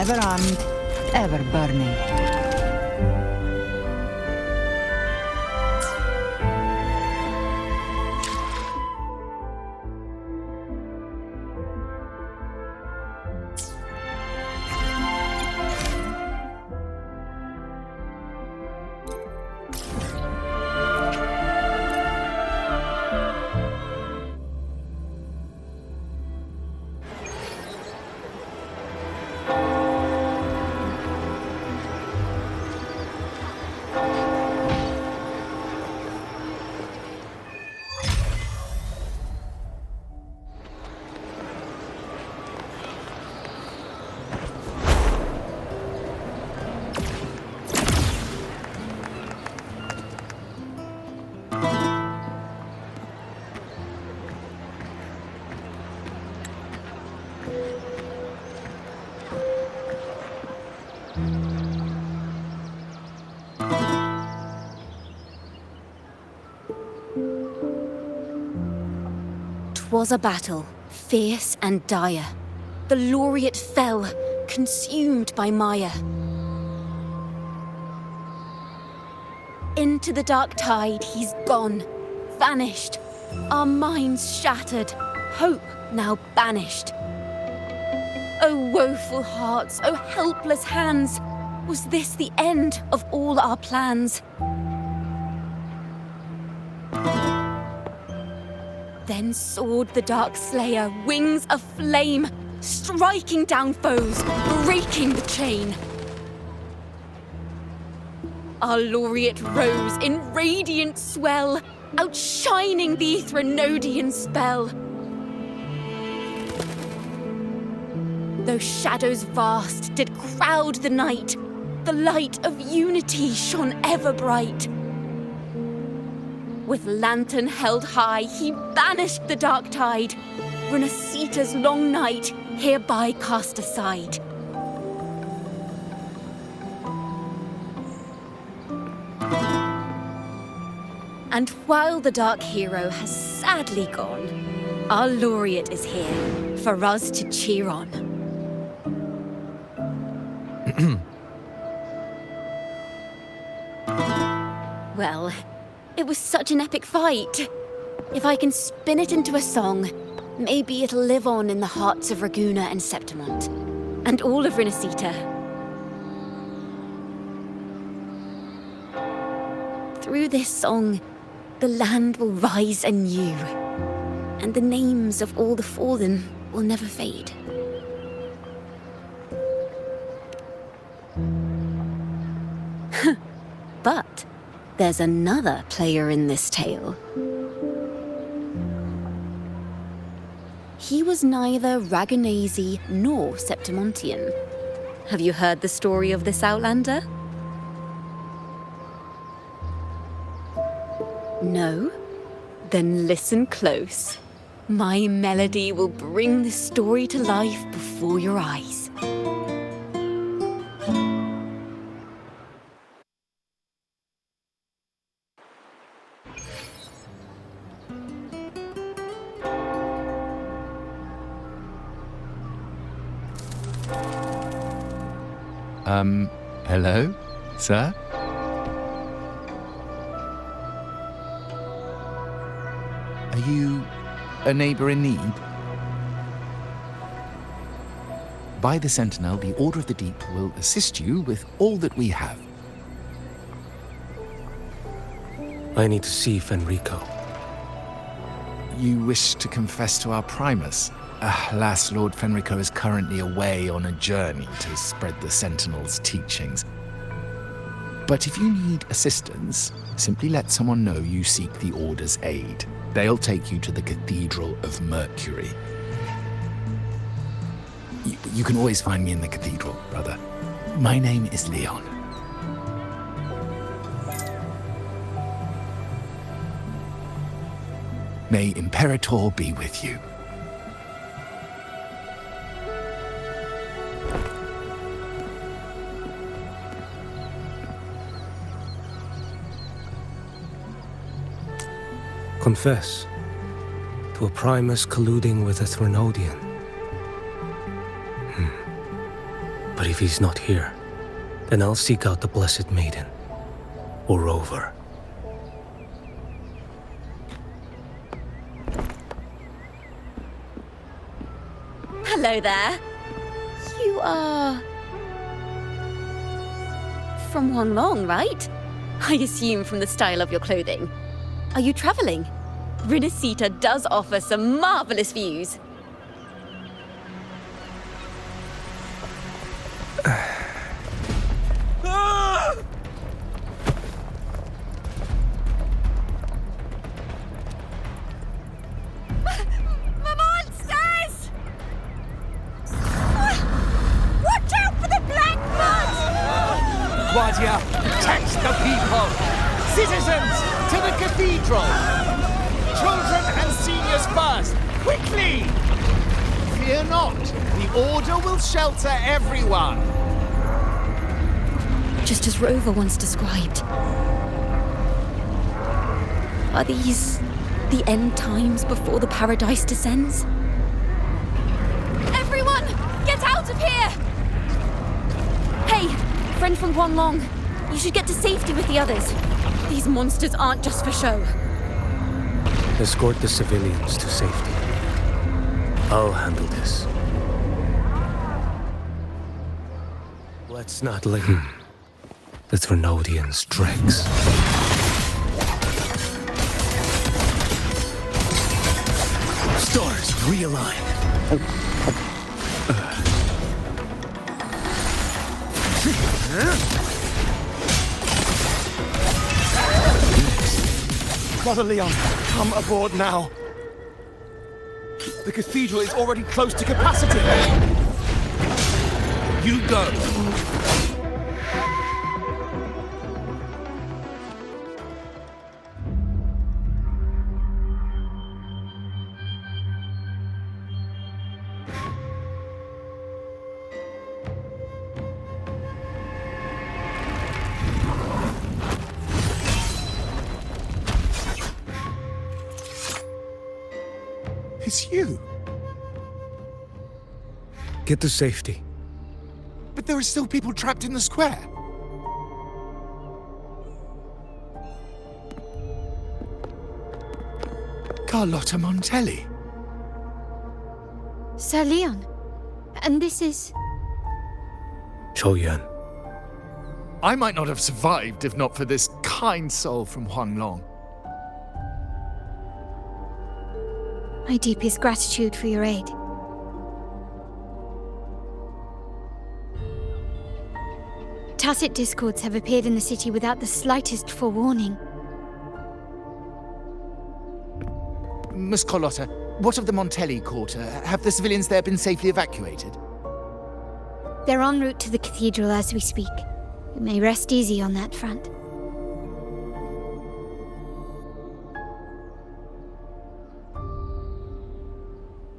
ever armed, ever burning. Was a battle, fierce and dire. The laureate fell, consumed by mire. Into the dark tide he's gone, vanished. Our minds shattered, hope now banished. Oh woeful hearts, oh helpless hands, was this the end of all our plans? Then soared the dark slayer, wings aflame, striking down foes, breaking the chain. Our laureate rose in radiant swell, outshining the Threnodian spell. Though shadows vast did crowd the night, the light of unity shone ever bright. With lantern held high, he banished the dark tide, Renasita's long night hereby cast aside. And while the dark hero has sadly gone, our laureate is here for us to cheer on. Well, it was such an epic fight. If I can spin it into a song, maybe it'll live on in the hearts of Raguna and Septimont, and all of Renasita. Through this song, the land will rise anew, and the names of all the fallen will never fade. But there's another player in this tale. He was neither Raganese nor Septimontian. Have you heard the story of this outlander? No? Then listen close. My melody will bring the story to life before your eyes. Hello, sir? Are you a neighbor in need? By the Sentinel, the Order of the Deep will assist you with all that we have. I need to see Fenrico. You wish to confess to our Primus? Alas, Lord Fenrico is currently away on a journey to spread the Sentinel's teachings. But if you need assistance, simply let someone know you seek the Order's aid. They'll take you to the Cathedral of Mercury. You can always find me in the Cathedral, brother. My name is Leon. May Imperator be with you. Confess to a Primus colluding with a Threnodian. But he If he's not here, then I'll seek out the Blessed Maiden, or Rover. Hello there. You are... from Huanglong, right? I assume from the style of your clothing. Are you traveling? Rinasita does offer some marvelous views. Guardia, protect the people! Citizens, to the cathedral! Children and seniors first! Quickly! Fear not, the Order will shelter everyone! Just as Rover once described. Are these the end times before the paradise descends? Everyone, get out of here! Hey! Friend from Huanglong, you should get to safety with the others. These monsters aren't just for show. Escort the civilians to safety. I'll handle this. Let's not let the Trinodians' dregs. Stars realign. Brother Leon, come aboard now. The cathedral is already close to capacity. You go. It's you. Get to safety. But there are still people trapped in the square. Carlotta Montelli. Sir Leon. And this is... Choyan. I might not have survived if not for this kind soul from Huanglong. My deepest gratitude for your aid. Tacit discords have appeared in the city without the slightest forewarning. Miss Carlotta, what of the Montelli quarter? Have the civilians there been safely evacuated? They're en route to the cathedral as we speak. You may rest easy on that front.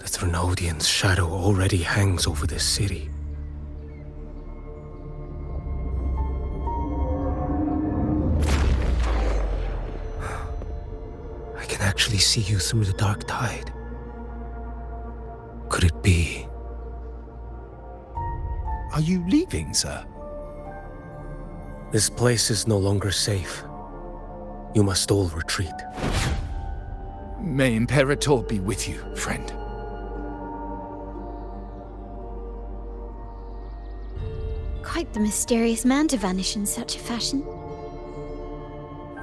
The Trinodians' shadow already hangs over this city. I can actually see you through the dark tide. Could it be? Are you leaving, sir? This place is no longer safe. You must all retreat. May Imperator be with you, friend. Quite the mysterious man to vanish in such a fashion.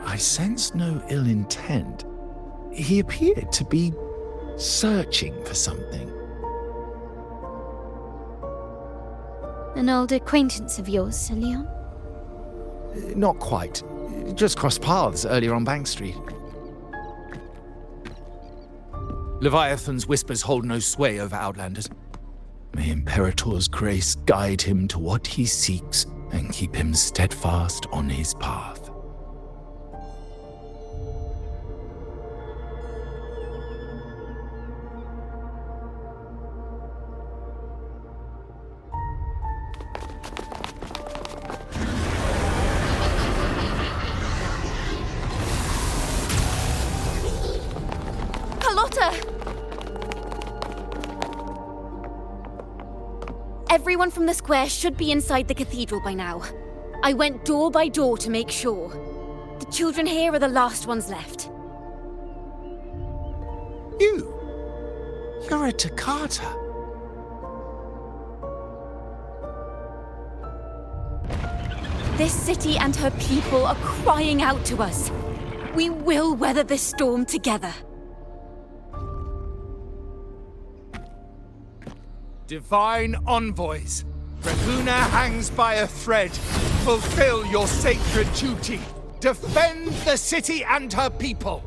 I sense no ill intent. He appeared to be searching for something. An old acquaintance of yours, Sir Leon? Not quite. Just crossed paths earlier on Bank Street. Leviathan's whispers hold no sway over Outlanders. May Imperator's grace guide him to what he seeks and keep him steadfast on his path. Everyone from the square should be inside the cathedral by now. I went door by door to make sure. The children here are the last ones left. You're a Toccata. This city and her people are crying out to us. We will weather this storm together. Divine envoys, Rahuna hangs by a thread. Fulfill your sacred duty. Defend the city and her people.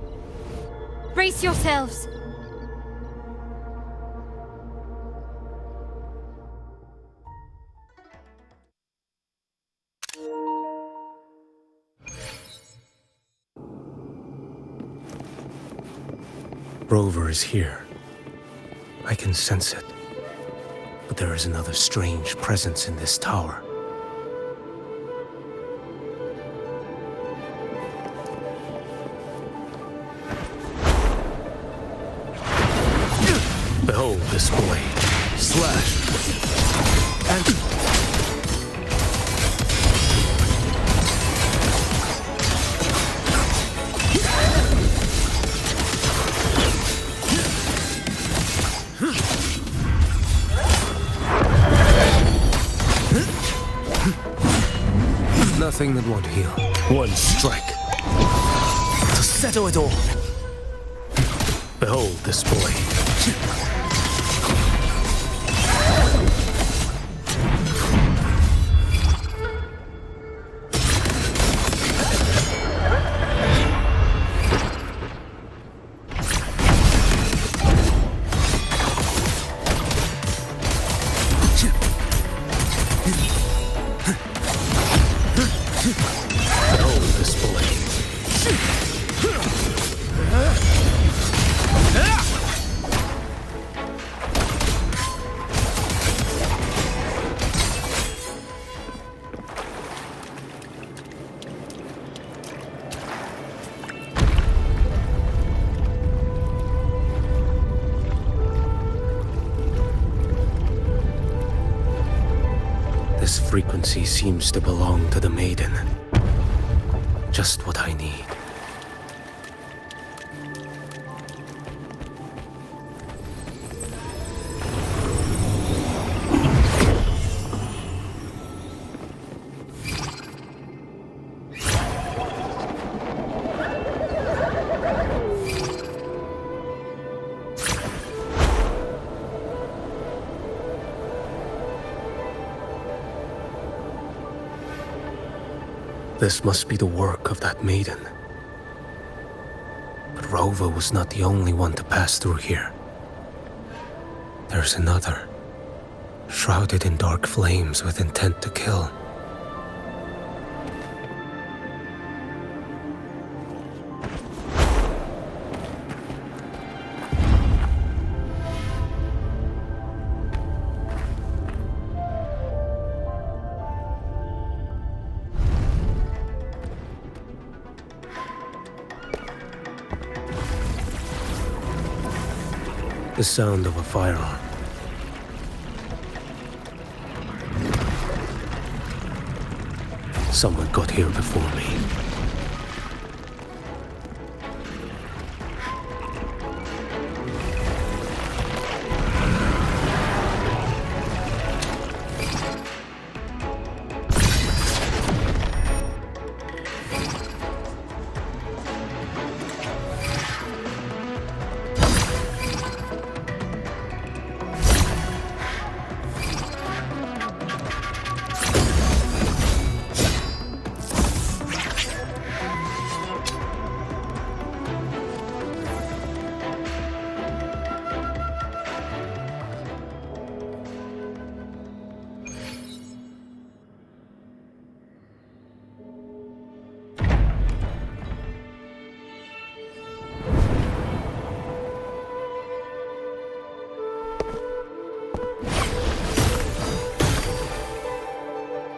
Brace yourselves. Rover is here. I can sense it. But there is another strange presence in this tower. Behold this blade. Slash. And... Nothing that won't heal. One strike. To settle it all. Behold this blade. This frequency seems to belong to the maiden. Just what I need. This must be the work of that maiden. But Rova was not the only one to pass through here. There's another, shrouded in dark flames with intent to kill. The sound of a firearm. Someone got here before me.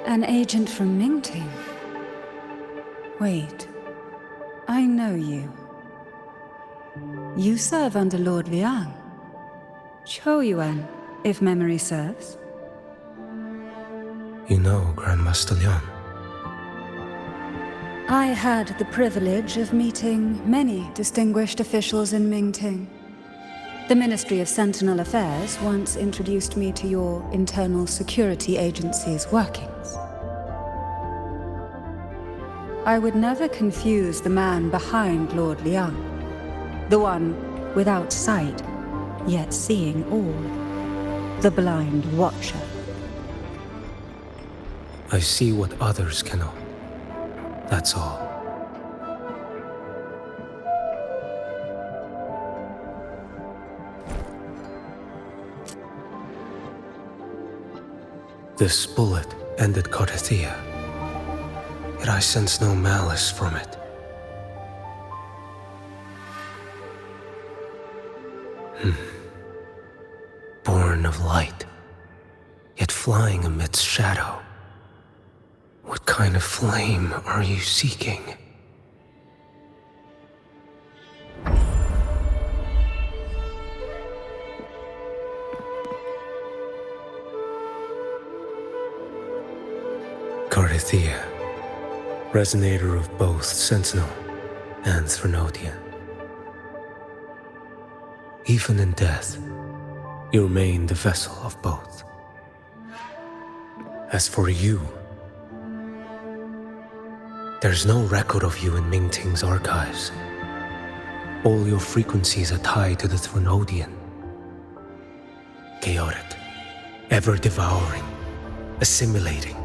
An agent from Mingting? Wait, I know you. You serve under Lord Liang. Choyuan, if memory serves. You know Grandmaster Leon. I had the privilege of meeting many distinguished officials in Mingting. The Ministry of Sentinel Affairs once introduced me to your internal security agency's workings. I would never confuse the man behind Lord Liang, the one without sight, yet seeing all, the blind watcher. I see what others cannot. That's all. This bullet ended Carthia, yet I sense no malice from it. Born of light, yet flying amidst shadow. What kind of flame are you seeking? Carthia, resonator of both Sentinel and Threnodian. Even in death, you remain the vessel of both. As for you, there's no record of you in Mingting's archives. All your frequencies are tied to the Threnodian. Chaotic, ever-devouring, assimilating.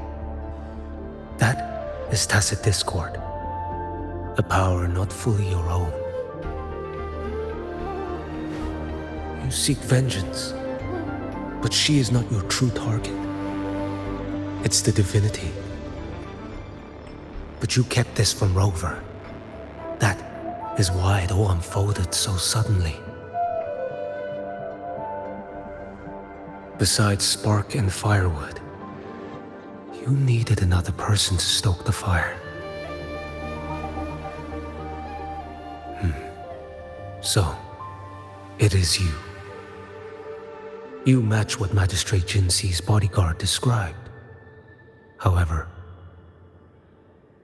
That is tacit discord, a power not fully your own. You seek vengeance, but she is not your true target. It's the divinity. But you kept this from Rover. That is why it all unfolded so suddenly. Besides spark and firewood, you needed another person to stoke the fire. So, it is you. You match what Magistrate Jinxi's bodyguard described. However,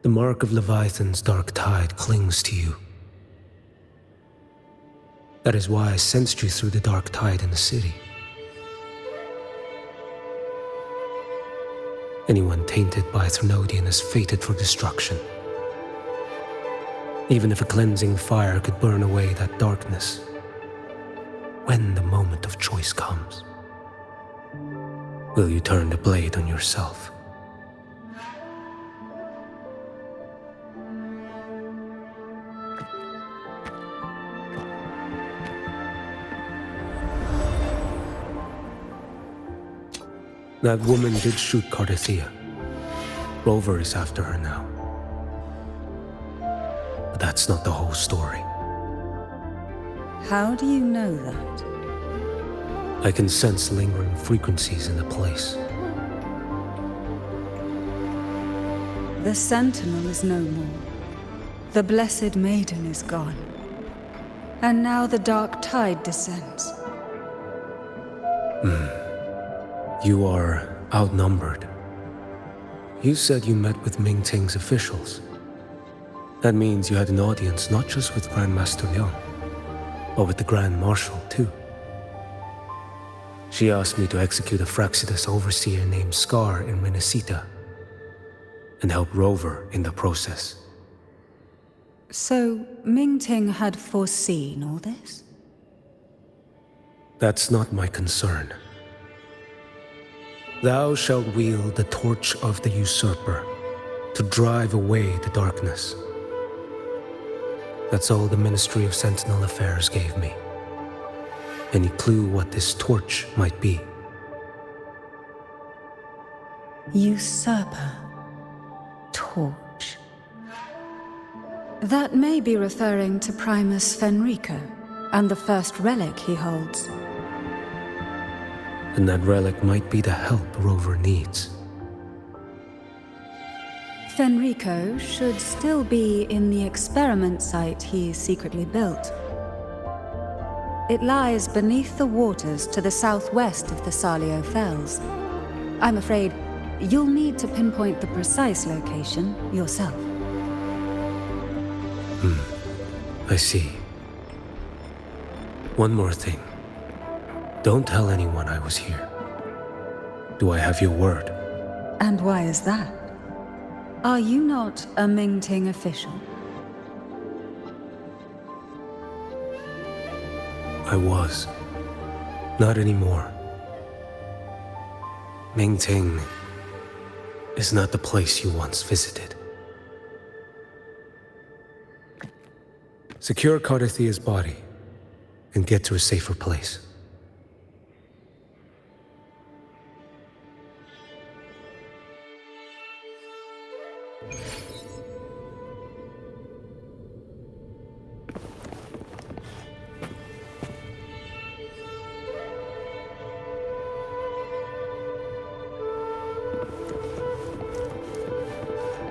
the mark of Leviathan's dark tide clings to you. That is why I sensed you through the dark tide in the city. Anyone tainted by Threnodian is fated for destruction. Even if a cleansing fire could burn away that darkness, when the moment of choice comes, will you turn the blade on yourself? That woman did shoot Carthia. Rover is after her now. But that's not the whole story. How do you know that? I can sense lingering frequencies in the place. The Sentinel is no more. The Blessed Maiden is gone. And now the dark tide descends. You are outnumbered. You said you met with Mingting's officials. That means you had an audience not just with Grandmaster Leon, but with the Grand Marshal too. She asked me to execute a Fraxidus overseer named Scar in Minnesota and help Rover in the process. So, Mingting had foreseen all this? That's not my concern. Thou shalt wield the torch of the usurper to drive away the darkness. That's all the Ministry of Sentinel Affairs gave me. Any clue what this torch might be? Usurper. Torch. That may be referring to Primus Fenrico and the first relic he holds. And that relic might be the help Rover needs. Fenrico should still be in the experiment site he secretly built. It lies beneath the waters to the southwest of the Salio Fells. I'm afraid you'll need to pinpoint the precise location yourself. I see. One more thing. Don't tell anyone I was here. Do I have your word? And why is that? Are you not a Mingting official? I was. Not anymore. Mingting is not the place you once visited. Secure Cardathia's body and get to a safer place.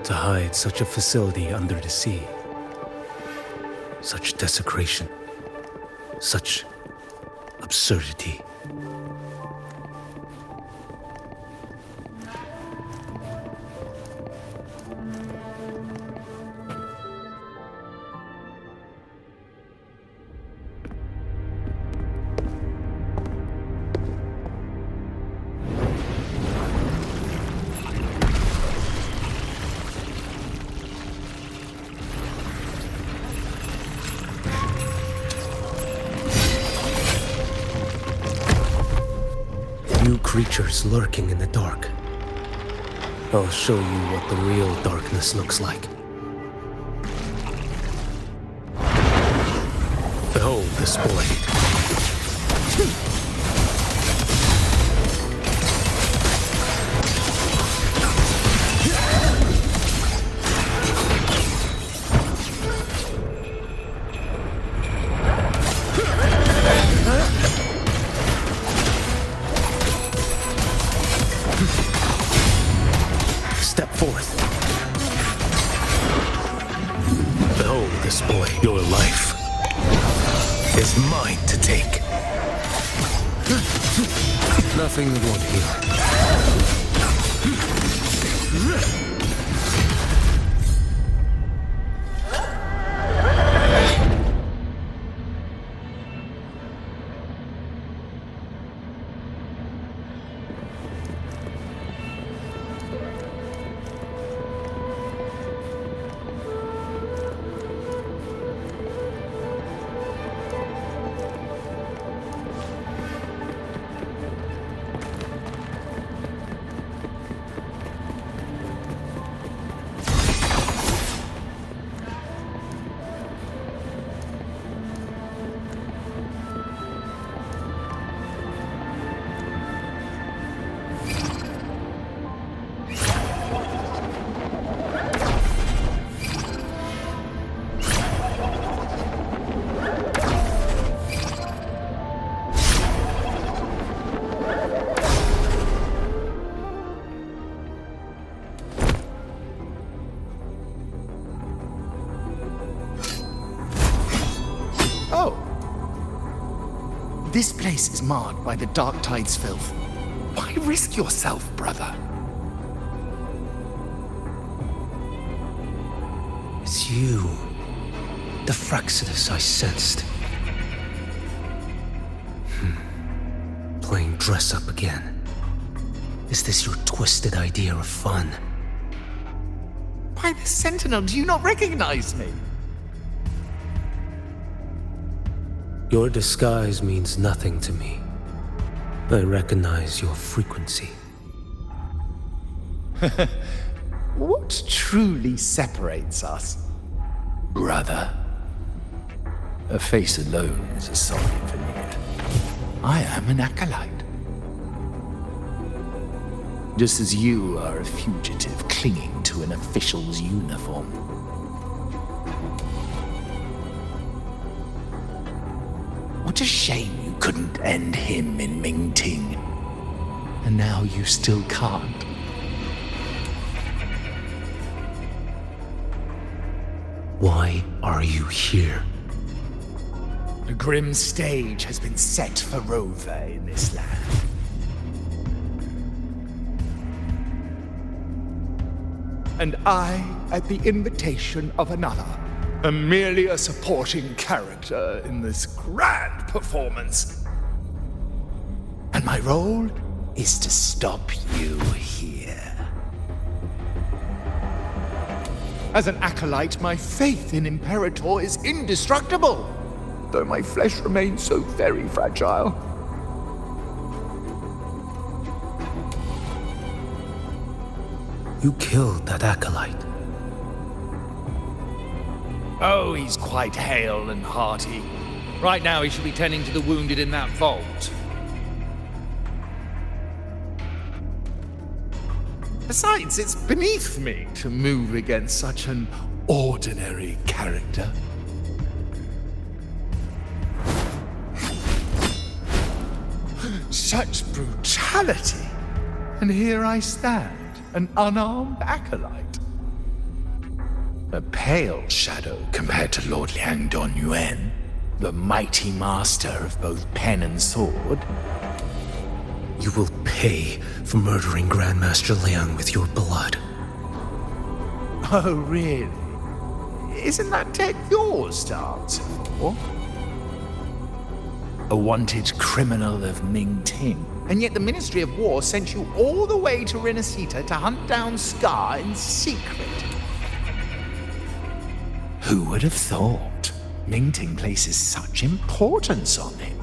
To hide such a facility under the sea. Such desecration. Such absurdity. Creatures lurking in the dark. I'll show you what the real darkness looks like. Behold this blade. Step forth. Behold this blade. Your life is mine to take. Nothing won't heal. This place is marred by the Dark Tide's filth. Why risk yourself, brother? It's you. The Fraxidus I sensed. Playing dress up again. Is this your twisted idea of fun? By the Sentinel, do you not recognize me? Your disguise means nothing to me. I recognize your frequency. What truly separates us? Brother, a face alone is a solid veneer. I am an acolyte. Just as you are a fugitive clinging to an official's uniform. What a shame you couldn't end him in Mingting. And now you still can't. Why are you here? A grim stage has been set for Rover in this land. and I at the invitation of another, am merely a supporting character in this grand performance. And my role is to stop you here. As an acolyte, my faith in Imperator is indestructible, though my flesh remains so very fragile. You killed that acolyte. Oh, he's quite hale and hearty. Right now he should be tending to the wounded in that vault. Besides, it's beneath me to move against such an ordinary character. Such brutality! And here I stand, an unarmed acolyte. A pale shadow compared to Lord Liang Donyuan, the mighty master of both pen and sword. You will pay for murdering Grandmaster Liang with your blood. Oh, really? Isn't that tech yours to answer for? A wanted criminal of Ming Ting. And yet the Ministry of War sent you all the way to Renacita to hunt down Scar in secret. Who would have thought Ming Ting places such importance on him?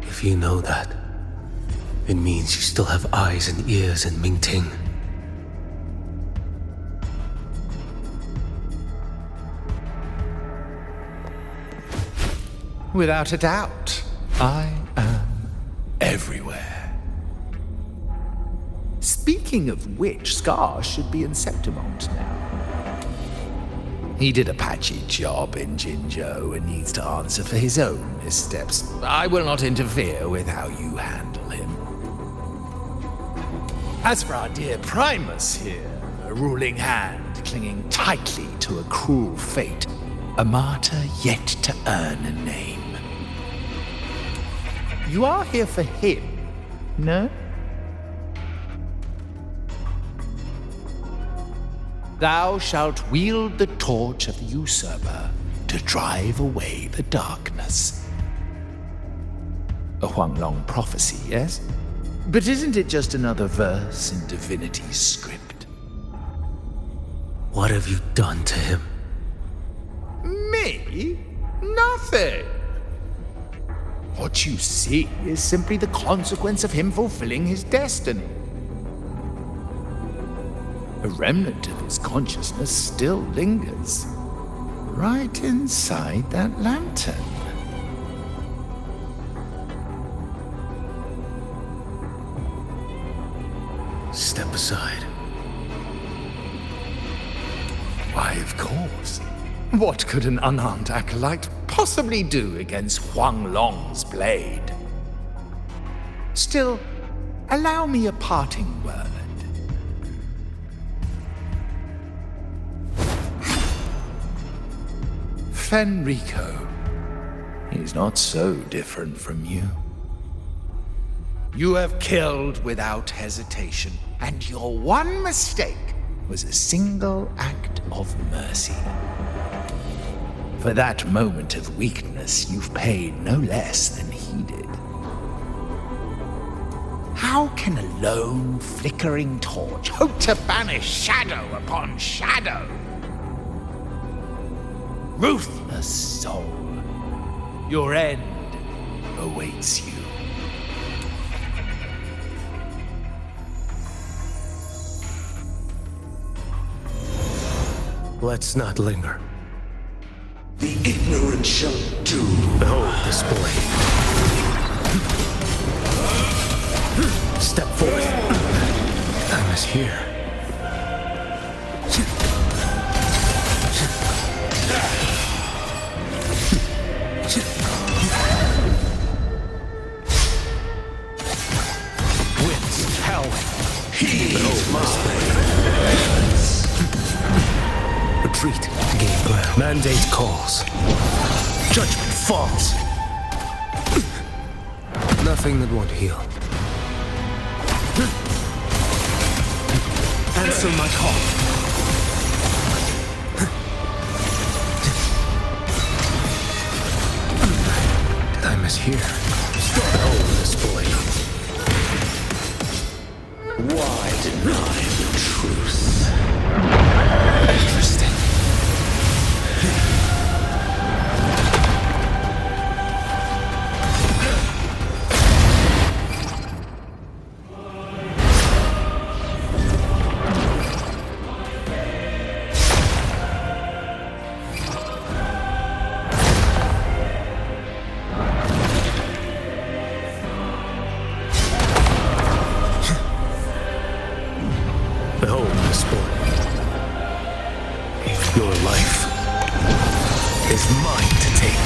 If you know that, it means you still have eyes and ears in Ming Ting. Without a doubt, I am everywhere. Speaking of which, Scar should be in Septimont now. He did a patchy job in Jinzhou and needs to answer for his own missteps. I will not interfere with how you handle him. As for our dear Primus here, a ruling hand clinging tightly to a cruel fate, a martyr yet to earn a name. You are here for him, no? Thou shalt wield the torch of the usurper to drive away the darkness. A Huanglong prophecy, yes? But isn't it just another verse in Divinity's script? What have you done to him? Me? Nothing. What you see is simply the consequence of him fulfilling his destiny. A remnant of his consciousness still lingers, right inside that lantern. Step aside. Why, of course. What could an unarmed acolyte possibly do against Huanglong's blade? Still, allow me a parting word. Fenrico, he's not so different from you. You have killed without hesitation, and your one mistake was a single act of mercy. For that moment of weakness, you've paid no less than he did. How can a lone, flickering torch hope to banish shadow upon shadow? Ruthless soul, your end awaits you. Let's not linger. The ignorant shall do. Behold this blade. Step forth. I was here. Winds howling. Behold my blade. Retreat to gain ground. Mandate calls. Judgment falls. Nothing that won't heal. Answer my call. Did I mishear? Oh, this boy. Why deny the truth? Interesting. Behold this boy. Your life is mine to take.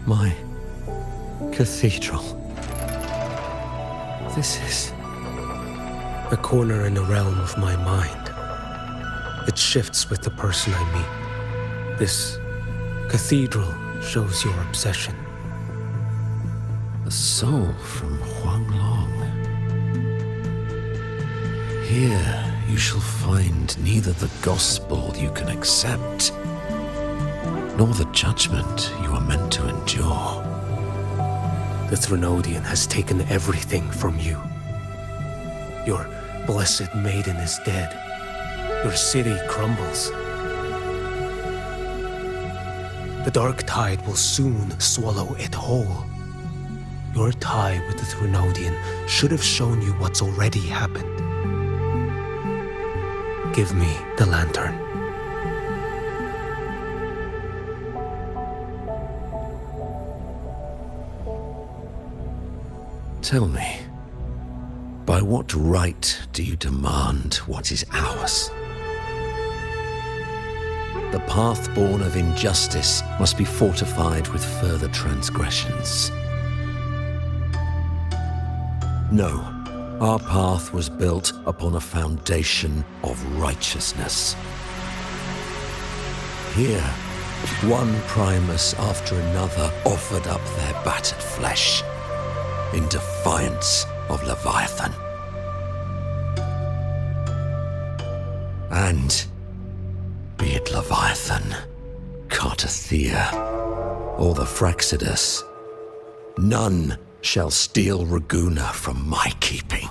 My cathedral. This is... A corner in the realm of my mind. It shifts with the person I meet. This cathedral shows your obsession. a soul from Huanglong. Here you shall find neither the gospel you can accept, nor the judgment you are meant to endure. The Threnodian has taken everything from you. Your blessed maiden is dead. Your city crumbles. The dark tide will soon swallow it whole. Your tie with the Threnodian should have shown you what's already happened. Give me the lantern. Tell me, by what right do you demand what is ours? The path born of injustice must be fortified with further transgressions. No, our path was built upon a foundation of righteousness. Here, one primus after another offered up their battered flesh in defiance of Leviathan. And be it Leviathan, Cartathea, or the Fraxidus, none shall steal Raguna from my keeping.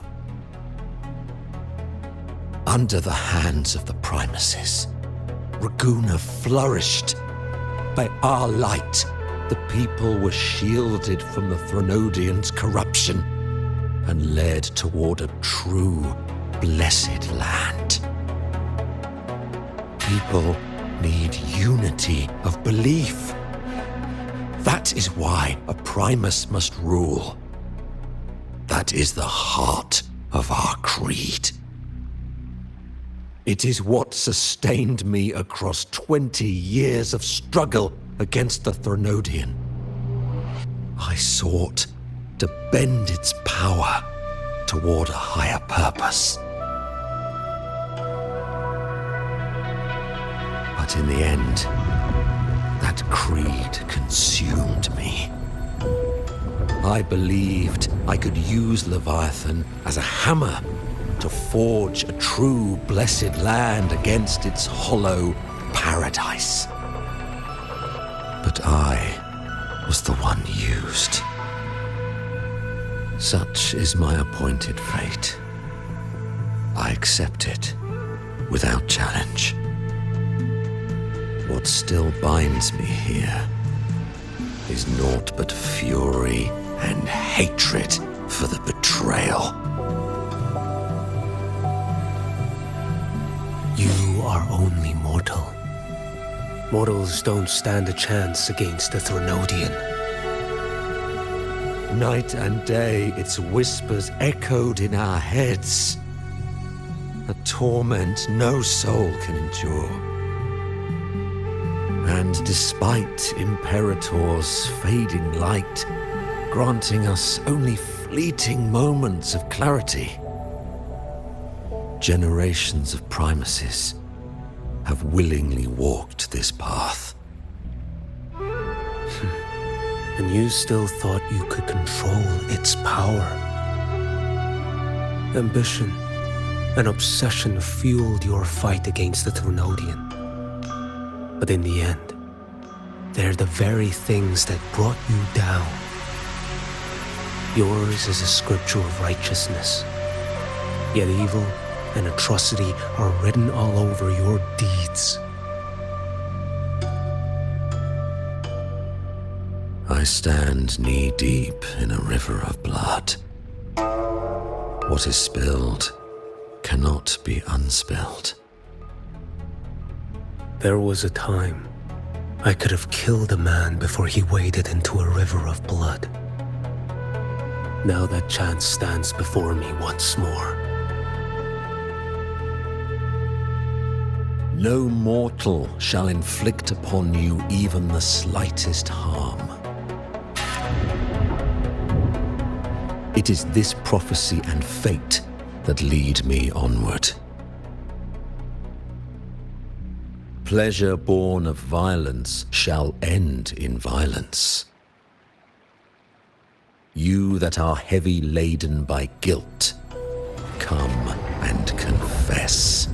Under the hands of the Primuses, Raguna flourished. By our light, the people were shielded from the Threnodians' corruption and led toward a true, blessed land. People need unity of belief. That is why a Primus must rule. That is the heart of our creed. It is what sustained me across 20 years of struggle against the Threnodian. I sought to bend its power toward a higher purpose. But in the end, that creed consumed me. I believed I could use Leviathan as a hammer to forge a true blessed land against its hollow paradise. But I was the one used. Such is my appointed fate. I accept it without challenge. What still binds me here is naught but fury and hatred for the betrayal. You are only mortal. Mortals don't stand a chance against the Threnodian. Night and day its whispers echoed in our heads. a torment no soul can endure. And despite Imperator's fading light, granting us only fleeting moments of clarity, generations of Primuses have willingly walked this path. And you still thought you could control its power. Ambition and obsession fueled your fight against the Thrunodian. But in the end, they're the very things that brought you down. Yours is a scripture of righteousness, yet evil and atrocity are written all over your deeds. I stand knee-deep in a river of blood. What is spilled cannot be unspilled. There was a time I could have killed a man before he waded into a river of blood. Now that chance stands before me once more. No mortal shall inflict upon you even the slightest harm. It is this prophecy and fate that lead me onward. Pleasure born of violence shall end in violence. You that are heavy laden by guilt, come and confess.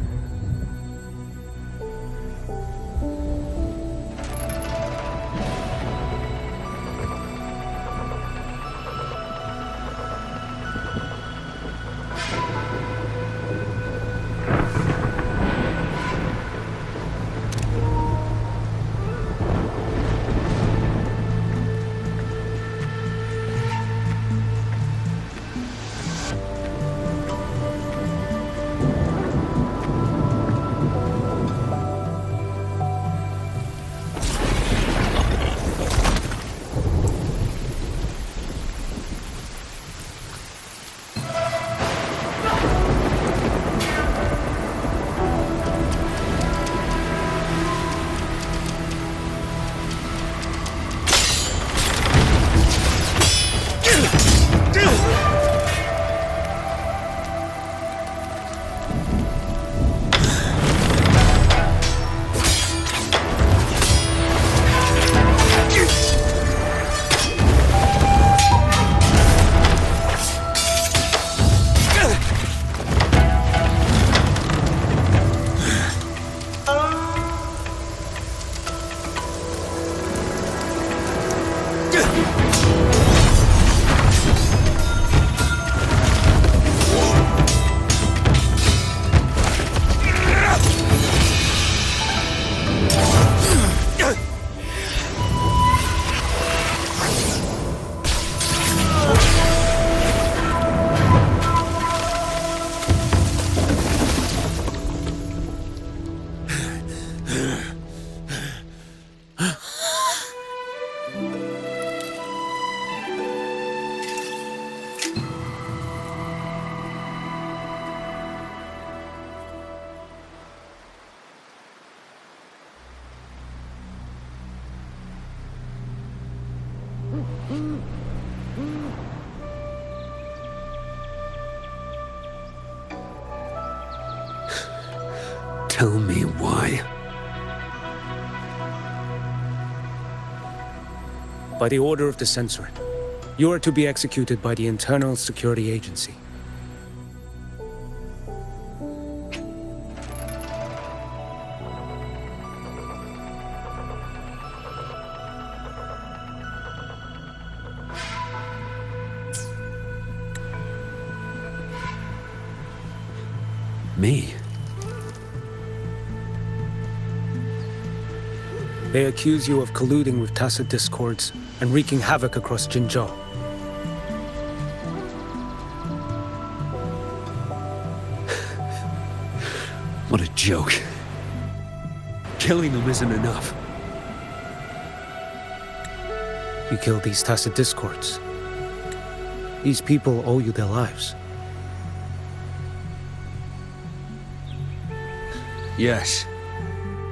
Tell me why. By the order of the Censorate, you are to be executed by the Internal Security Agency. Me? They accuse you of colluding with tacit discords and wreaking havoc across Jinzhou. What a joke. Killing them isn't enough. You killed these tacit discords. These people owe you their lives. Yes.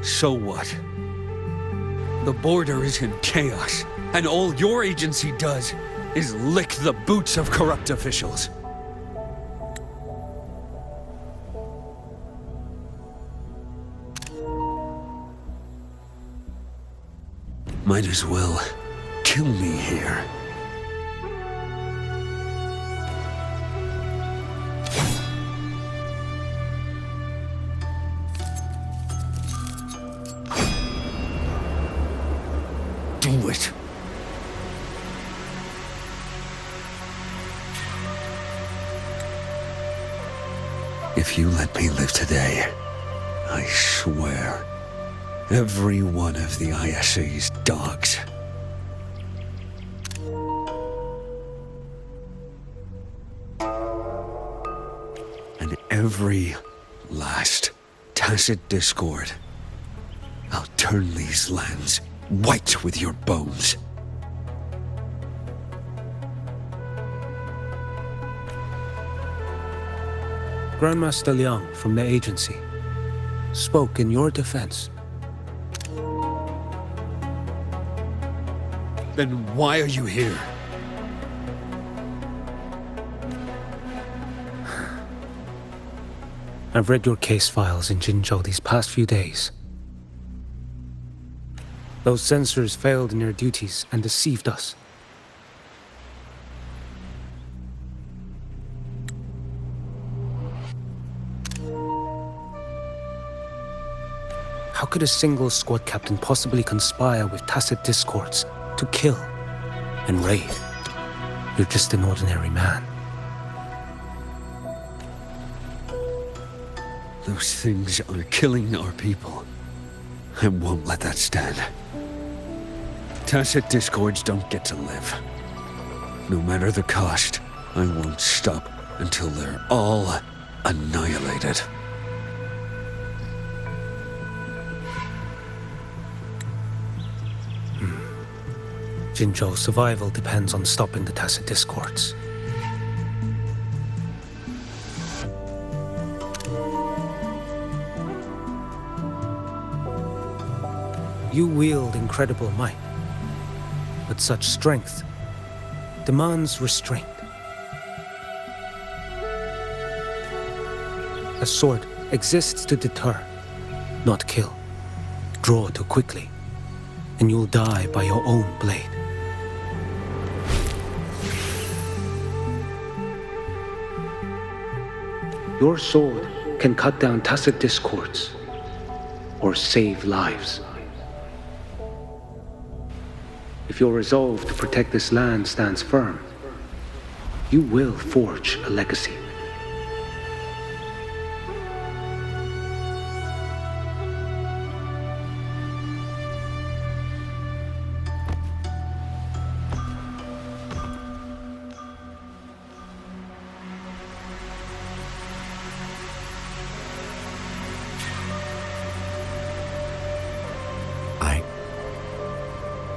So what? The border is in chaos, and all your agency does is lick the boots of corrupt officials. Might as well kill me here. Do it. If you let me live today, I swear, every one of the ISA's dogs. And every last tacit discord, I'll turn these lands white with your bones. Grandmaster Liang from the agency spoke in your defense. Then why are you here? I've read your case files in Jinzhou these past few days. Those censors failed in their duties and deceived us. How could a single squad captain possibly conspire with tacit discords to kill and raid? You're just an ordinary man. Those things are killing our people. I won't let that stand. Tacit discords don't get to live. No matter the cost, I won't stop until they're all annihilated. Jinzhou's survival depends on stopping the tacit discords. You wield incredible might, but such strength demands restraint. A sword exists to deter, not kill. Draw too quickly, and you'll die by your own blade. Your sword can cut down tacit discords or save lives. If your resolve to protect this land stands firm, you will forge a legacy.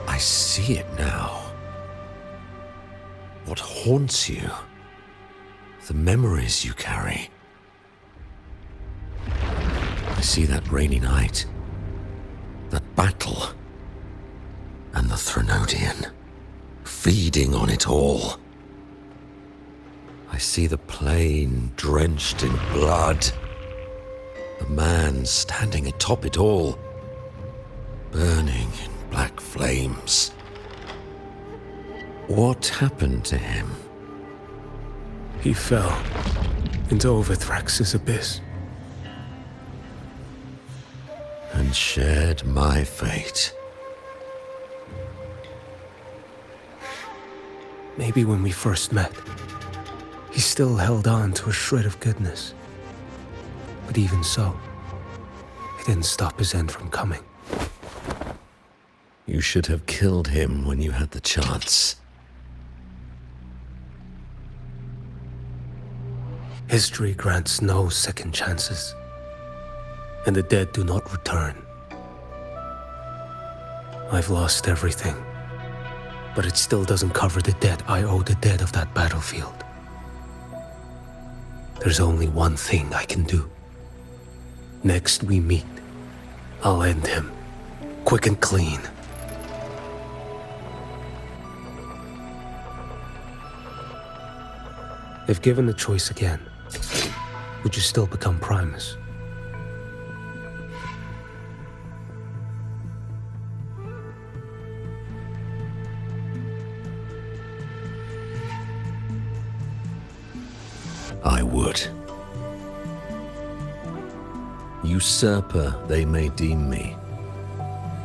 I see it now. What haunts you? The memories you carry. I see that rainy night, that battle, and the Threnodian, feeding on it all. I see the plain drenched in blood, the man standing atop it all, burning in black flames. What happened to him? He fell into Overthrax's abyss. And shared my fate. Maybe when we first met, he still held on to a shred of goodness. But even so, it didn't stop his end from coming. You should have killed him when you had the chance. History grants no second chances, and the dead do not return. I've lost everything, but it still doesn't cover the debt I owe the dead of that battlefield. There's only one thing I can do. Next we meet, I'll end him, quick and clean. If given the choice again, would you still become Primus? I would. Usurper they may deem me,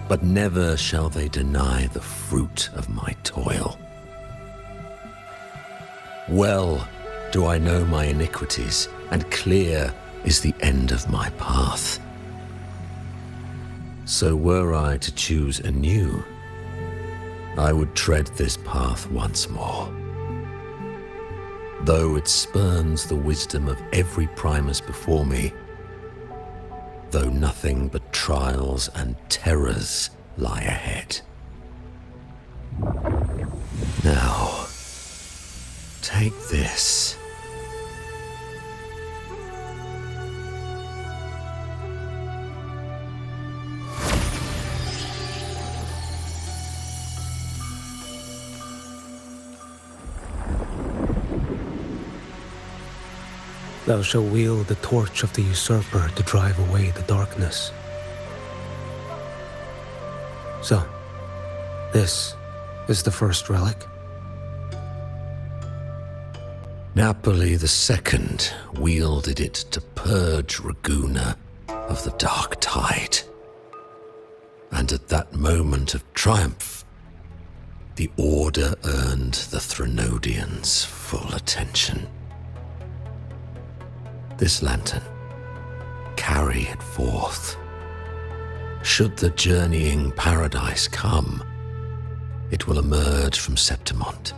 but never shall they deny the fruit of my toil. Well do I know my iniquities, and clear is the end of my path. So were I to choose anew, I would tread this path once more. Though it spurns the wisdom of every Primus before me, though nothing but trials and terrors lie ahead. Now, take this. Thou shalt wield the torch of the usurper to drive away the darkness. So, this is the first relic? Napoli II wielded it to purge Raguna of the dark tide. And at that moment of triumph, the Order earned the Threnodians full attention. This lantern, carry it forth. Should the journeying paradise come, it will emerge from Septimont,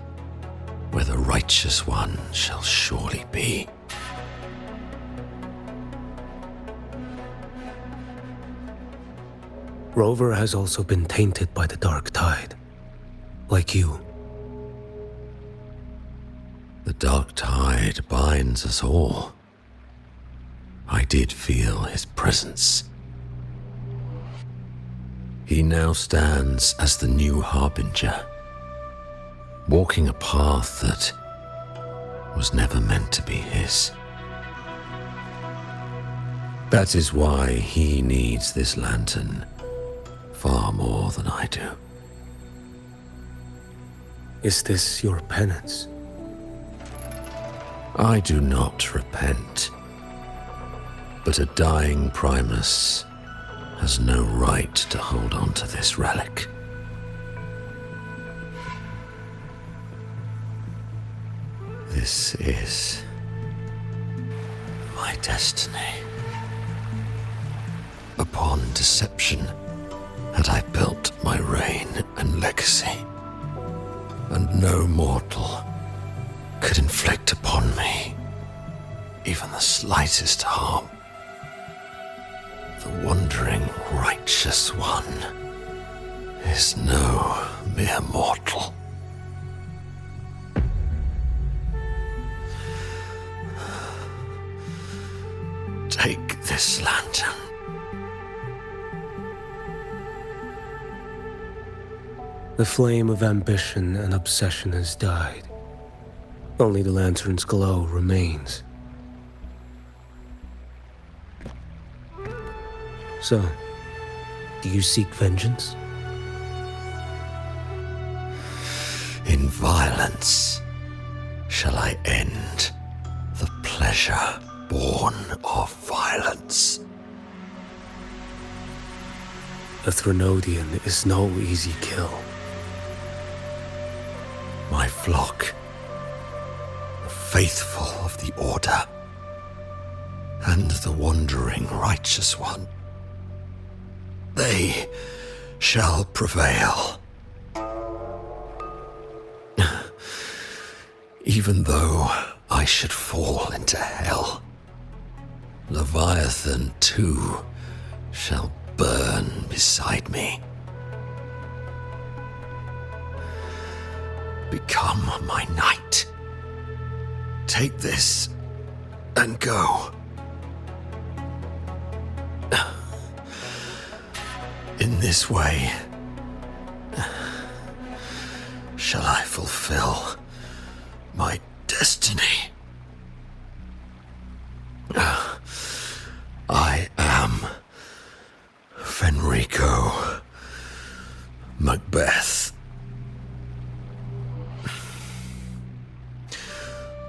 where the righteous one shall surely be. Rover has also been tainted by the dark tide, like you. The dark tide binds us all. I did feel his presence. He now stands as the new harbinger, walking a path that was never meant to be his. That is why he needs this lantern far more than I do. Is this your penance? I do not repent, but a dying Primus has no right to hold on to this relic. This is my destiny. Upon deception had I built my reign and legacy, and no mortal could inflict upon me even the slightest harm. The wandering righteous one is no mere mortal. Take this lantern. The flame of ambition and obsession has died. Only the lantern's glow remains. So, do you seek vengeance? In violence shall I end the pleasure born of violence. A Threnodian is no easy kill. My flock, the faithful of the Order, and the wandering righteous one, they shall prevail. Even though I should fall into hell, Leviathan too shall burn beside me. Become my knight. Take this and go. In this way, shall I fulfill my destiny? I am Fenrico Macbeth.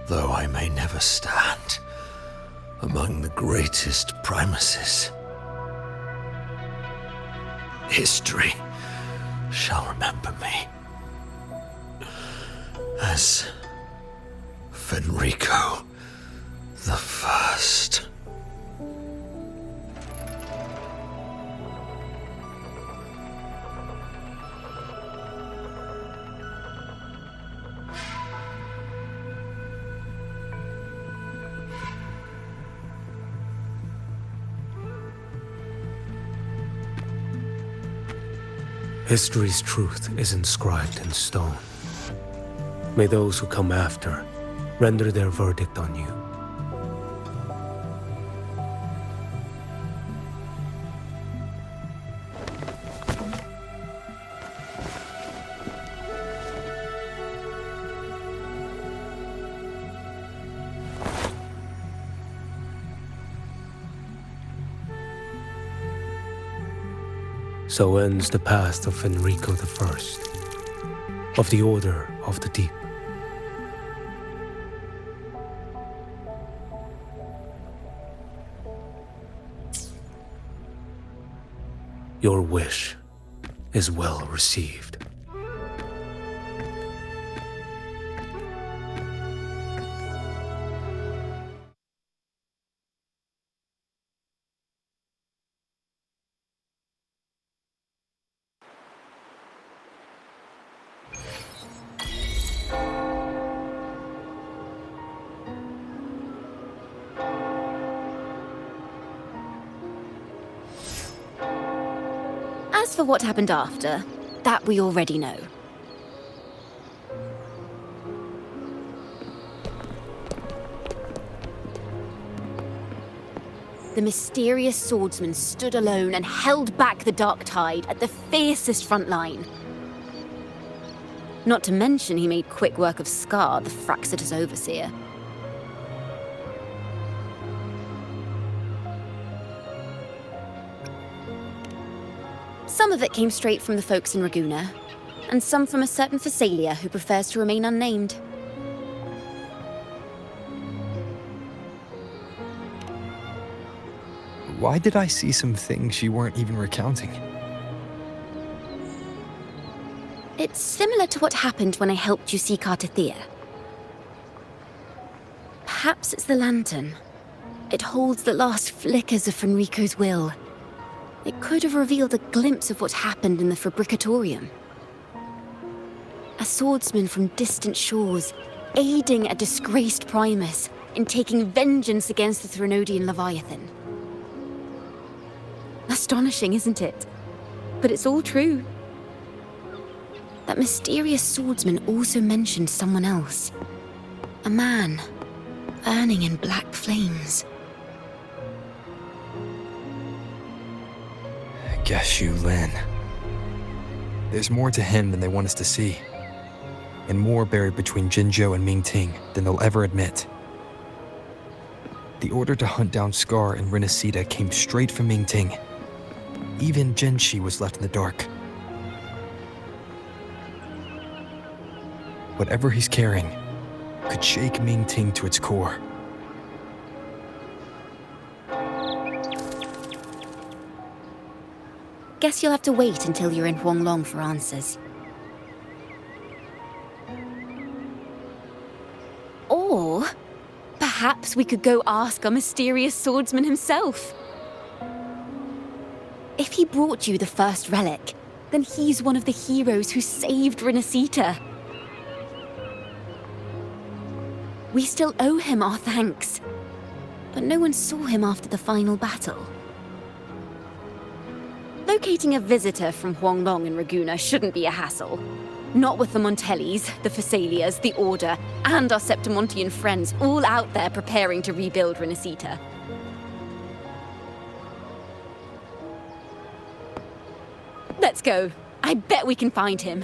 Though I may never stand among the greatest primuses, history shall remember me as Fenrico the First. History's truth is inscribed in stone. May those who come after render their verdict on you. So ends the past of Fenrico I, of the Order of the Deep. Your wish is well received. As for what happened after, that we already know. The mysterious swordsman stood alone and held back the dark tide at the fiercest front line. Not to mention he made quick work of Scar, the Fraxita's overseer. Some of it came straight from the folks in Raguna, and some from a certain Phasalia who prefers to remain unnamed. Why did I see some things you weren't even recounting? It's similar to what happened when I helped you see Cartathea. Perhaps it's the lantern. It holds the last flickers of Fenrico's will. It could have revealed a glimpse of what happened in the Fabricatorium. A swordsman from distant shores, aiding a disgraced Primus in taking vengeance against the Threnodian Leviathan. Astonishing, isn't it? But it's all true. That mysterious swordsman also mentioned someone else. A man, burning in black flames. Guess you, Lin. There's more to him than they want us to see. And more buried between Jinzhou and Mingting than they'll ever admit. The order to hunt down Scar and Renacita came straight from Mingting. Even Jinshi was left in the dark. Whatever he's carrying could shake Mingting to its core. Guess you'll have to wait until you're in Huanglong for answers. Or perhaps we could go ask our mysterious swordsman himself. If he brought you the first relic, then he's one of the heroes who saved Renacita. We still owe him our thanks, but no one saw him after the final battle. Locating a visitor from Huanglong and Raguna shouldn't be a hassle. Not with the Montellis, the Phasalias, the Order, and our Septimontian friends all out there preparing to rebuild Renacita. Let's go. I bet we can find him.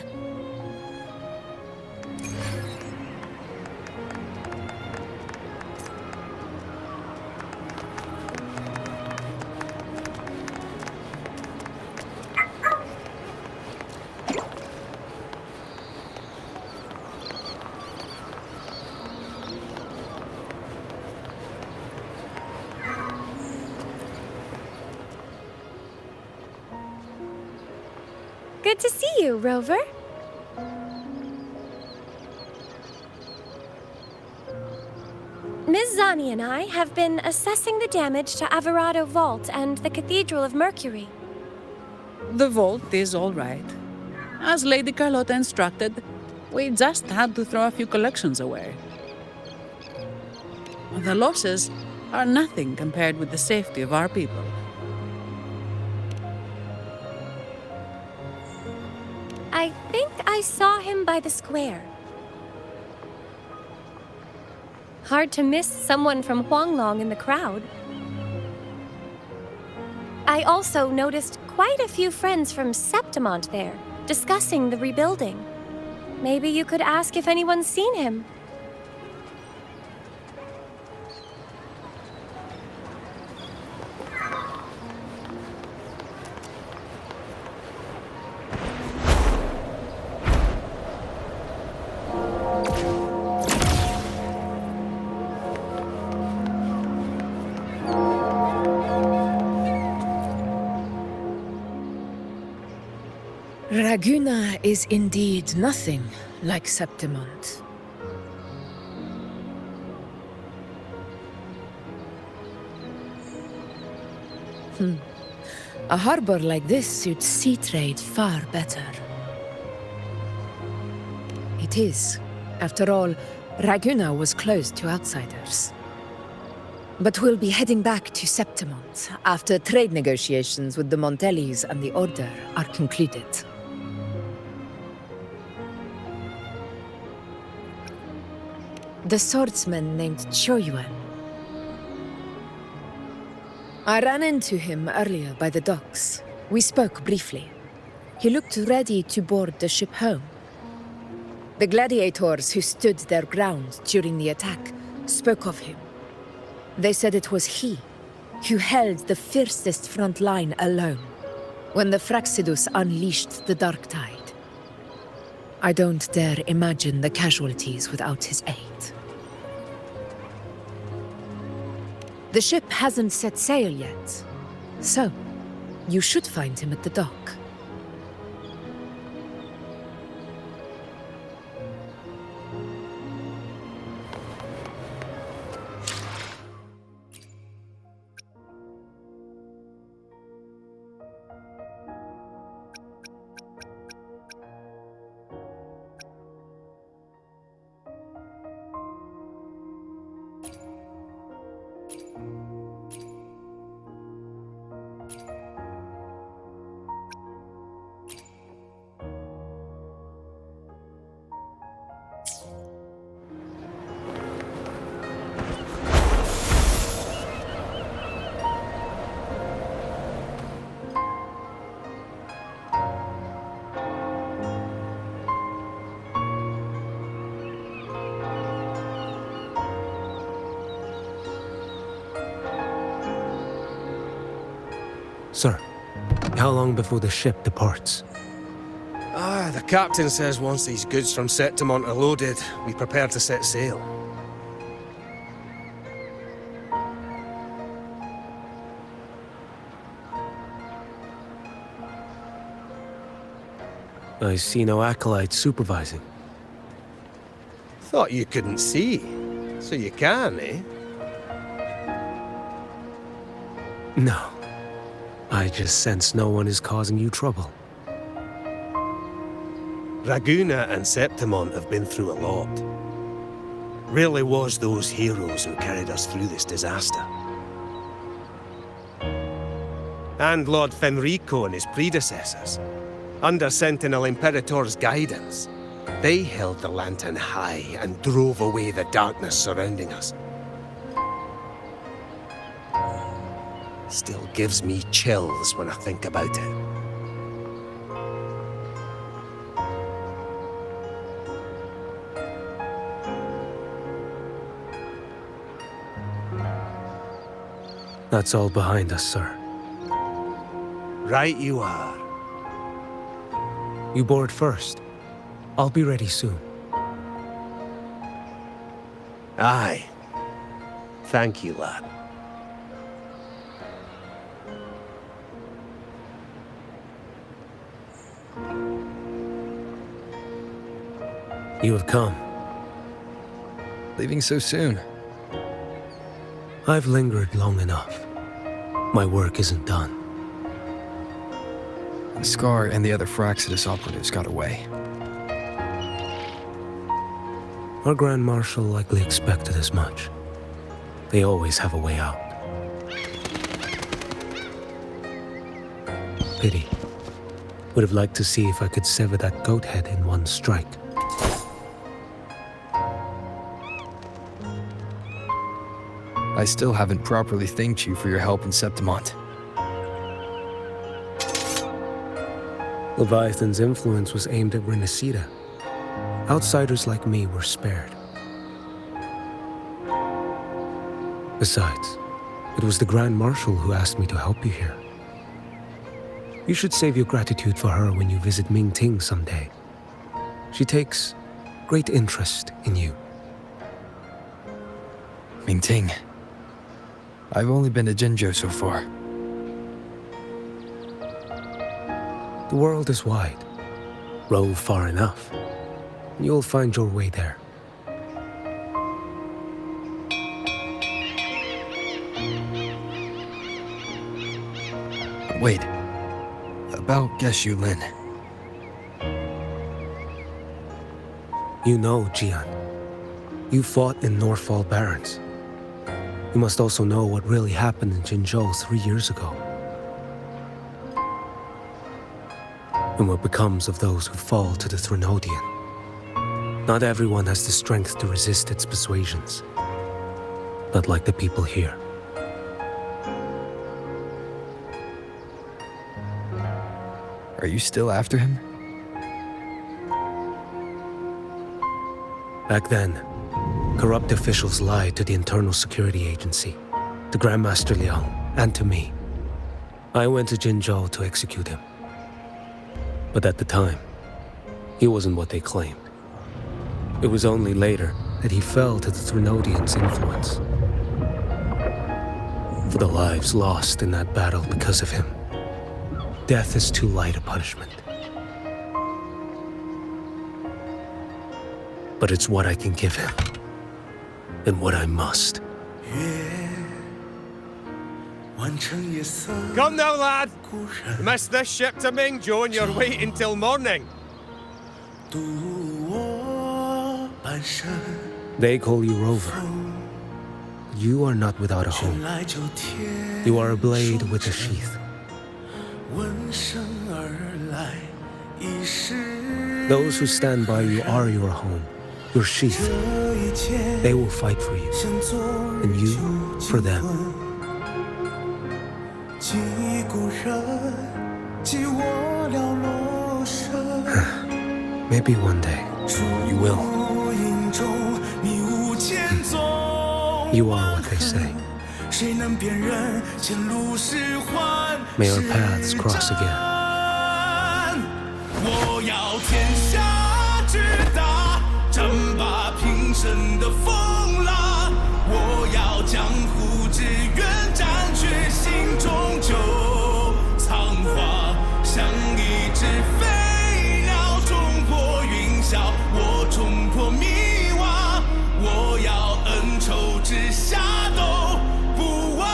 Good to see you, Rover. Ms. Zani and I have been assessing the damage to Averado Vault and the Cathedral of Mercury. The vault is all right. As Lady Carlotta instructed, we just had to throw a few collections away. The losses are nothing compared with the safety of our people. I think I saw him by the square. Hard to miss someone from Huanglong in the crowd. I also noticed quite a few friends from Septimont there, discussing the rebuilding. Maybe you could ask if anyone's seen him. Raguna is indeed nothing like Septimont. A harbor like this suits sea trade far better. It is. After all, Raguna was closed to outsiders. But we'll be heading back to Septimont after trade negotiations with the Montellis and the Order are concluded. The swordsman named Choyuan. I ran into him earlier by the docks. We spoke briefly. He looked ready to board the ship home. The gladiators who stood their ground during the attack spoke of him. They said it was he who held the fiercest front line alone when the Fraxidus unleashed the Dark Tide. I don't dare imagine the casualties without his aid. The ship hasn't set sail yet, so you should find him at the dock. Sir, how long before the ship departs? The captain says once these goods from Septimont are loaded, we prepare to set sail. I see no acolytes supervising. Thought you couldn't see. So you can, eh? No. I just sense no one is causing you trouble. Raguna and Septimont have been through a lot. Really was those heroes who carried us through this disaster. And Lord Fenrico and his predecessors. Under Sentinel Imperator's guidance, they held the lantern high and drove away the darkness surrounding us. Still gives me chills when I think about it. That's all behind us, sir. Right you are. You board first. I'll be ready soon. Aye. Thank you, lad. You have come. Leaving so soon? I've lingered long enough. My work isn't done. The Scar and the other Fraxidus operatives got away. Our Grand Marshal likely expected as much. They always have a way out. Pity. Would have liked to see if I could sever that goat head in one strike. I still haven't properly thanked you for your help in Septimont. Leviathan's influence was aimed at Renacida. Outsiders like me were spared. Besides, it was the Grand Marshal who asked me to help you here. You should save your gratitude for her when you visit Mingting someday. She takes great interest in you. Mingting. I've only been to Jinzhou so far. The world is wide. Row far enough, and you'll find your way there. Wait. About Geshu Lin. You know, Jian. You fought in Norfall Barrens. You must also know what really happened in Jinzhou 3 years ago. And what becomes of those who fall to the Threnodian. Not everyone has the strength to resist its persuasions. Not like the people here. Are you still after him? Back then, corrupt officials lied to the Internal Security Agency, to Grandmaster Liang, and to me. I went to Jinzhou to execute him. But at the time, he wasn't what they claimed. It was only later that he fell to the Threnodians' influence. For the lives lost in that battle because of him, death is too light a punishment. But it's what I can give him, and what I must. Come now, lad! You missed this ship to Mingzhou and you're waiting till morning. They call you Rover. You are not without a home. You are a blade with a sheath. Those who stand by you are your home, your sheath. They will fight for you, and you for them. Maybe one day, you will. You are what they say. May our paths cross again. 我要天下之大，争霸平生的风浪。我要江湖之远，斩却心中旧苍华。像一只飞鸟冲破云霄，我冲破迷惘。我要恩仇之下都不忘。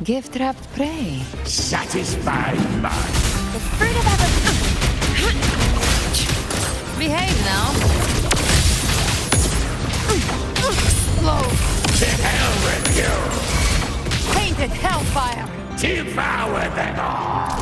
Gift wrap prey. Satisfied mind. The fruit of Behave now. Explode. To hell with you! Painted hellfire. Devour them all!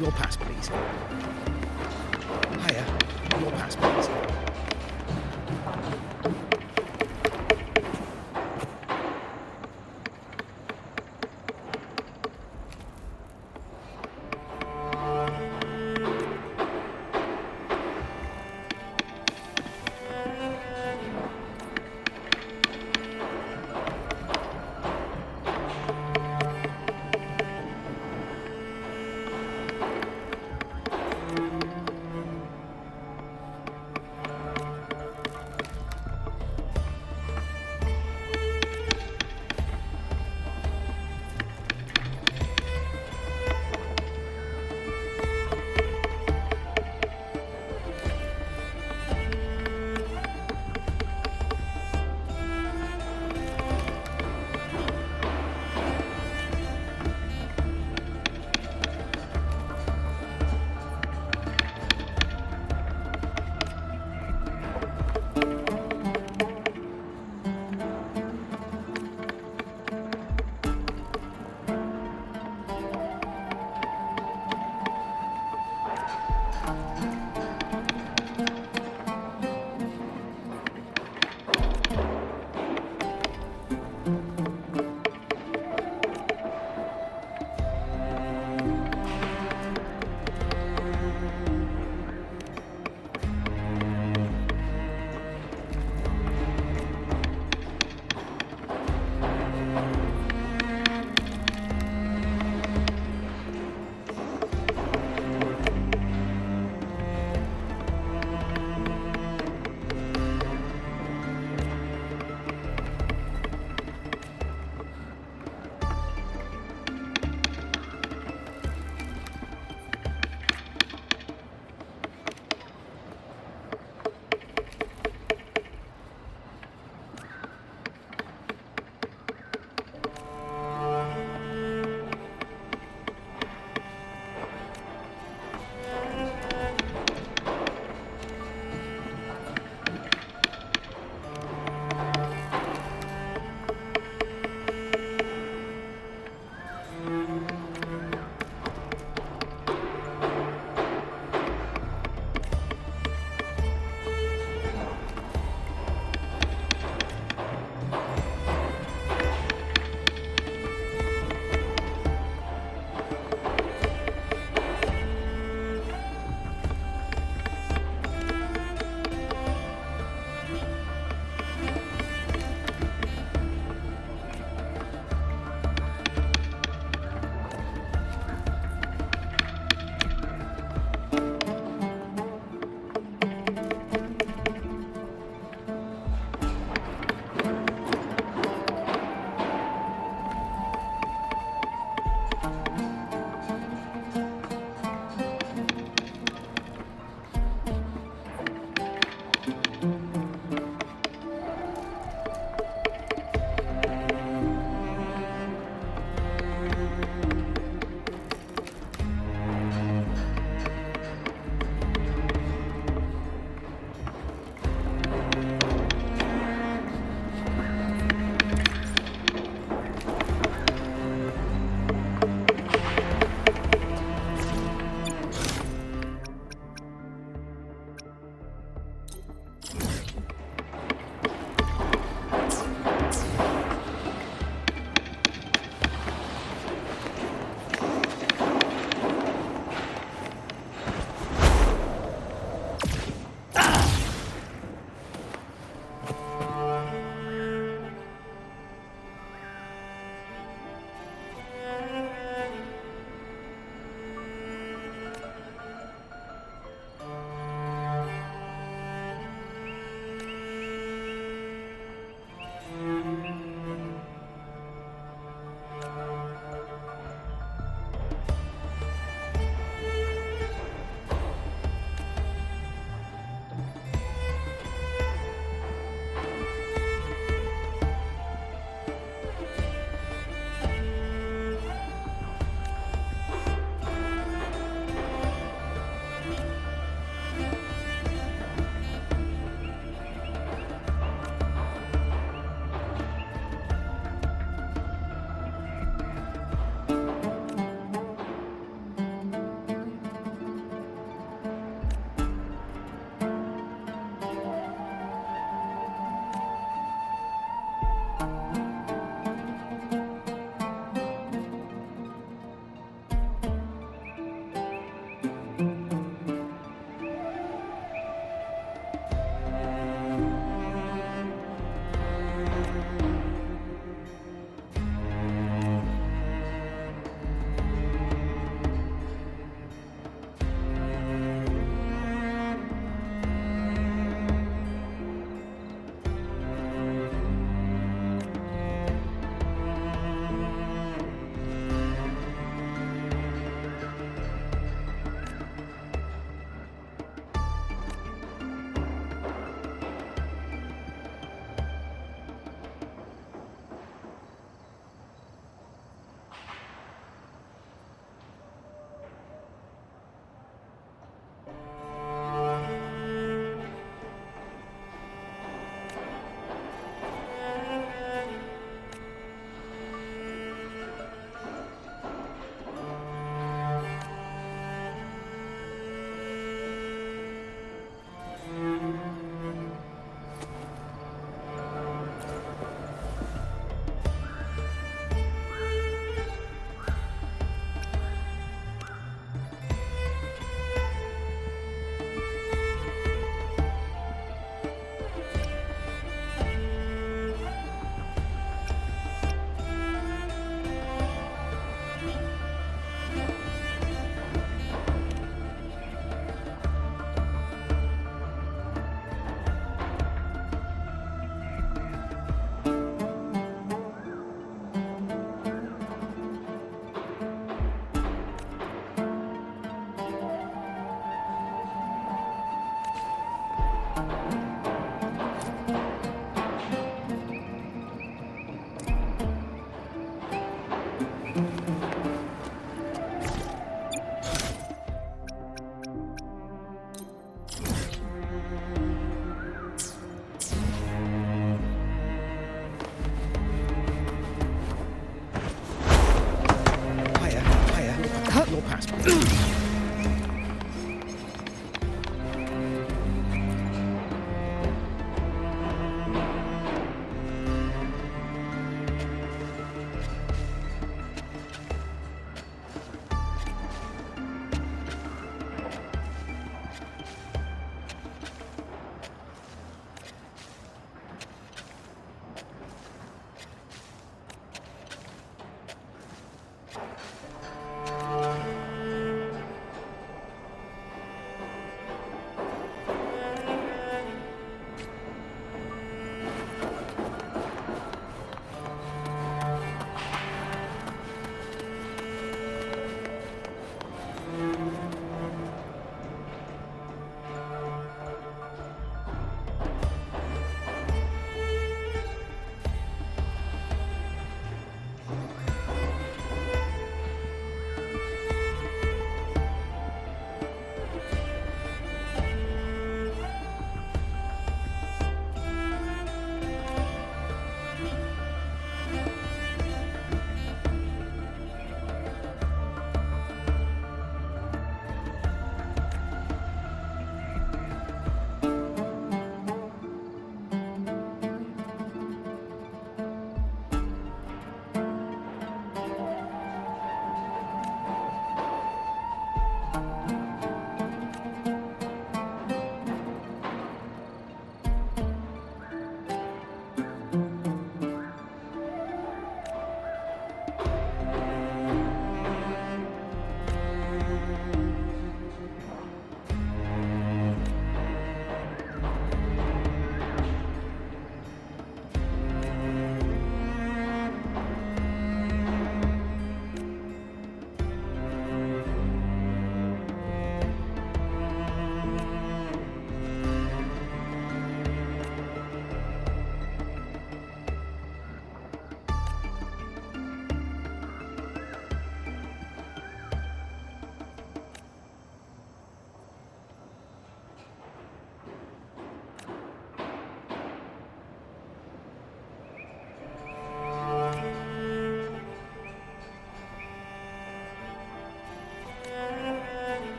Your pass, please. Hiya. Your pass, please.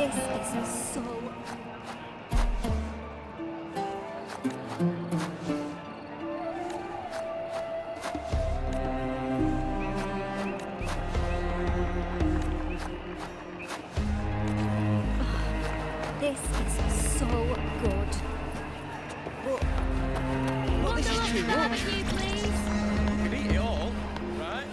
This is so... This is so good. Well, this is too much. You, please? You can eat it all, right?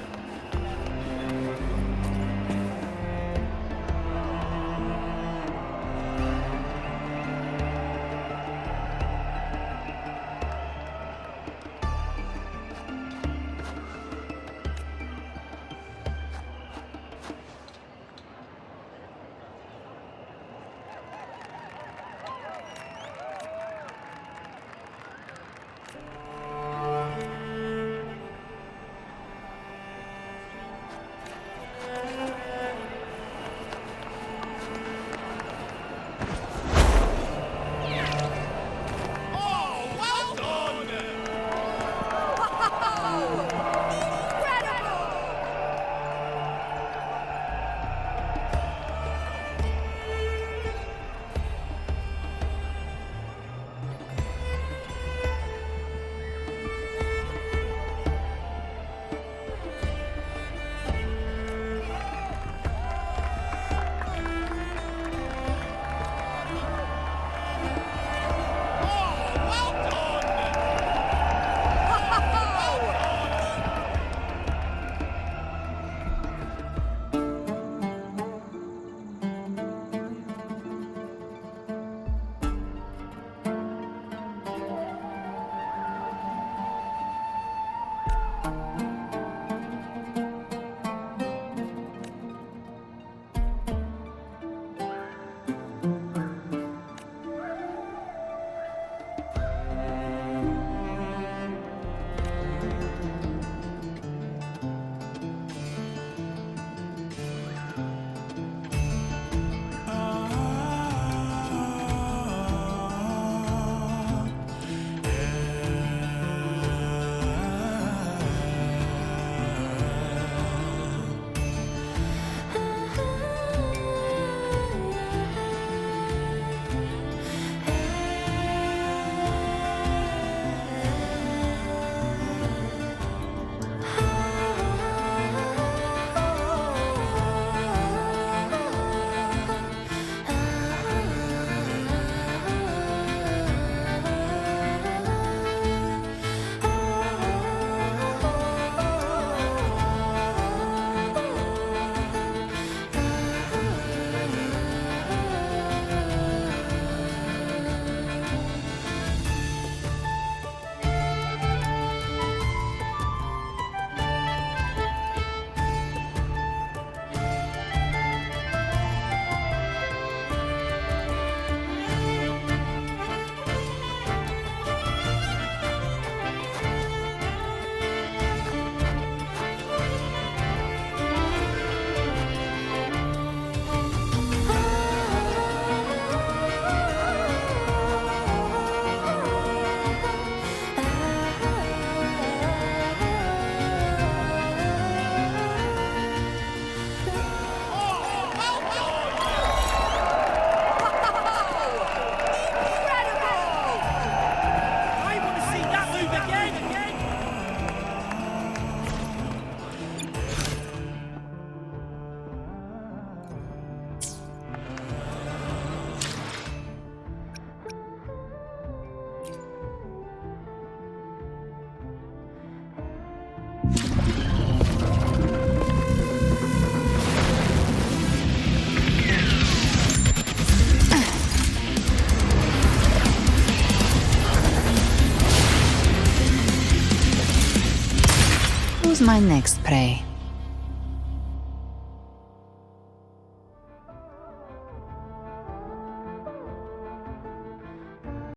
Who's my next prey?